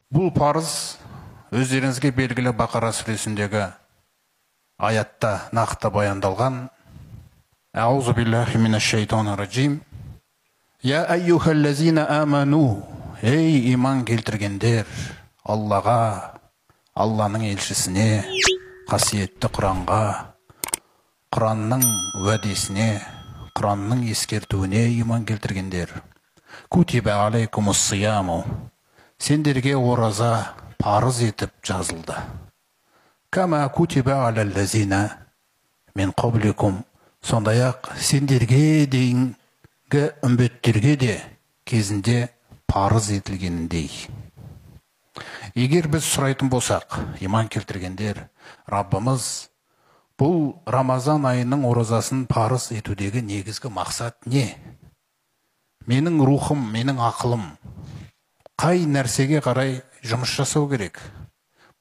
Бұл парыз өздеріңізге белгілі Бақара сүресіндегі аятта нақты баяндалған. Аузу биллахи минаш шайтанир раджим. Я айюхаллазина аману. Ей иман келтіргендер, Аллаға, Алланың елшісіне, қасиетті Құранға, Құранның уәдесіне, Құранның ескертуіне иман келтіргендер. Кутиба алейкумус сияму. Сендерге ораза парыз етіп жазылды. Кама кутиба алаллазина мен qablikum. Сондай-ақ сендерге дейінгі үмбеттерге де кезінде парыз етілгеніндей. Егер біз сұрайтын болсақ, иман келтіргендер, Раббымыз бұл Рамазан айының оразасын парыз етудегі негізгі мақсат не? Менің рухым, менің ақылым қай нәрсеге қарай жұмыс жасау керек?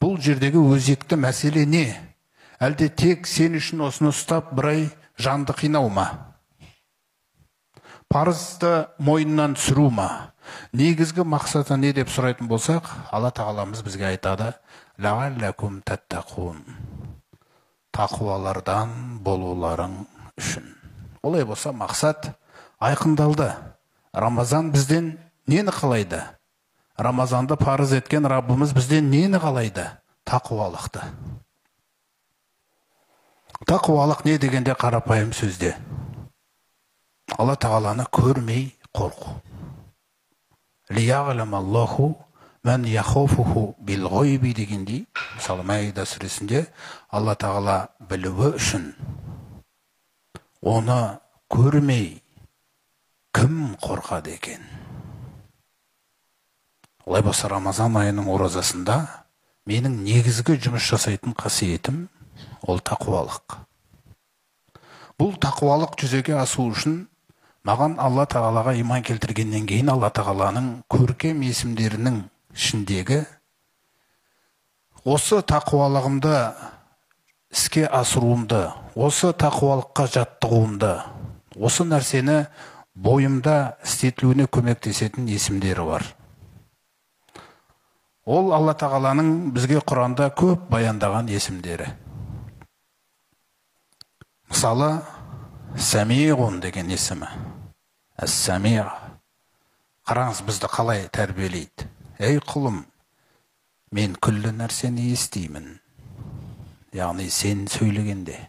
Бұл жердегі өзекті мәселе не? Әлде тек сен үшін осыны ұстап бір ай жанды қинау ма? Парызды мойнынан түсіру ма? Негізгі мақсаты не деп сұрайтын болсақ, Алла тағаламыз бізге айтады: лағаллакум таттақун. Тақуалардан болуларың үшін. Олай болса мақсат айқындалды. Рамазан бізден нені қалайды? Рамазанды парыз еткен Раббымыз бізден нені қалайды? Тақуалықты. Тақуалық не дегенде қарапайым сөзде? Алла тағаланы көрмей қорқу. Лияғаламаллаху мән яхофуху билғойби дегендей, мысалы Маида сүресінде Алла тағала білуі үшін оны көрмей кім қорқады екен? Олай болса Рамазан айының оразасында менің негізгі жұмыс жасайтын қасиетім ол тақуалық. Бұл тақуалық жүзеге асу үшін маған Алла тағалаға иман келтіргеннен кейін Алла тағаланың көркем есімдерінің ішіндегі осы тақуалығымды іске асыруымды, осы тақуалыққа жаттығуымды, осы нәрсені бойымда істетілуіне көмектесетін есімдері бар. Ол Алла тағаланың бізге Құранда көп баяндаған есімдері. Мысалы, Самиғун деген есімі. Әс-Самиғ. Қараңыз, бізді қалай тәрбиелейді? Ей құлым, мен күллі нәрсені естимін. Яғни сен сөйлегенде.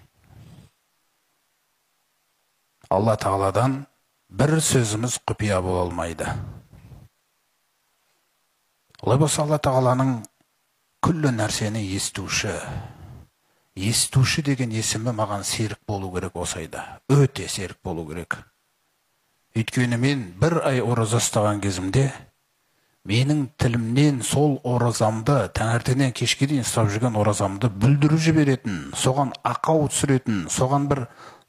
Алла тағаладан бір сөзіміз құпия бола алмайды. Олай болса Алла тағаланың күллі нәрсені естуші. Естуші деген есімі маған серік болу керек осайда. Өте серік болу керек. Өйткені мен бір ай ораза ұстаған кезімде менің тілімнен сол оразамды, таңертеңнен кешке дейін ұстап жүрген оразамды бүлдіріп жіберетін, соған ақау түсіретін, соған бір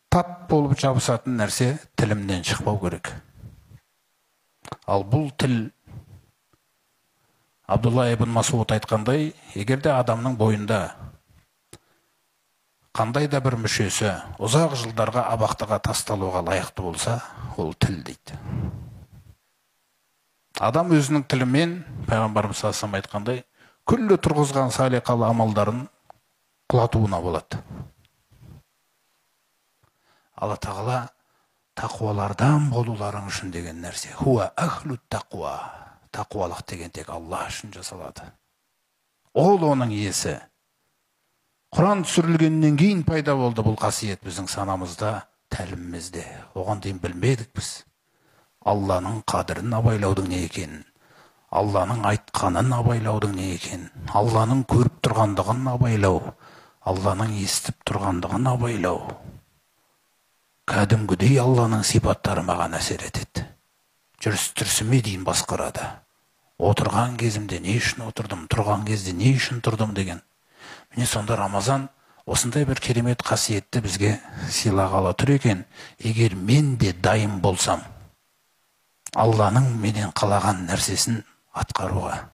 тап болып жабысатын нәрсе тілімнен шықпау керек. Ал бұл тіл, Абдулла ибн Масуд айтқандай, егерде адамның бойында қандай да бір мүшесі ұзақ жылдарға абақтыға тасталуға лайықты болса, ол тіл дейді. Адам өзінің тілімен, Пайғамбарымыз саллаллаху алейхи айтқандай, күллі тұрғызған салиқалы амалдарын құлатуына болады. Алла тағала тақуалардан болуларың үшін деген нәрсе. Хуа ахлут тақуа. Тақуалық деген тек Алла үшін жасалады. Ол оның иесі. Құран түсірілгеннен кейін пайда болды бұл қасиет біздің санамызда, тәлімімізде. Оған дейін білмедік біз. Алланың қадірін абайлаудың не екенін, Алланың айтқанын абайлаудың не екенін, Алланың көріп тұрғандығын абайлау, Алланың естіп тұрғандығын абайлау. Кәдімгідей Алланың сипаттары маған әсер етеді. Жүріс-тұрысыме дейін басқарады. Отырған кезімде не үшін отырдым, тұрған кезде не үшін тұрдым деген. Міне сонда Рамазан осындай бір керемет қасиетті бізге сыйлағалы тұр екен. Егер мен де дайын болсам, Алланың менен қалаған нәрсесін атқаруға.